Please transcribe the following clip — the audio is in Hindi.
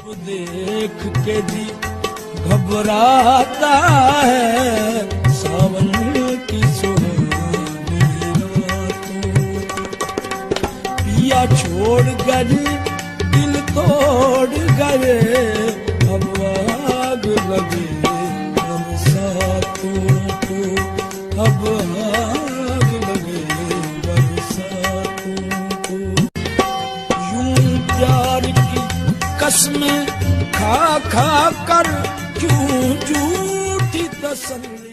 देख के जी घबराता है सावन की सुहानी रातों। पिया छोड़ गए दिल तोड़ गए अब आग लगे बरसातों को, अब आग लगे बरसातों को। यूं प्यार की कसमें खा खा कर क्यों झूठी तसल्ली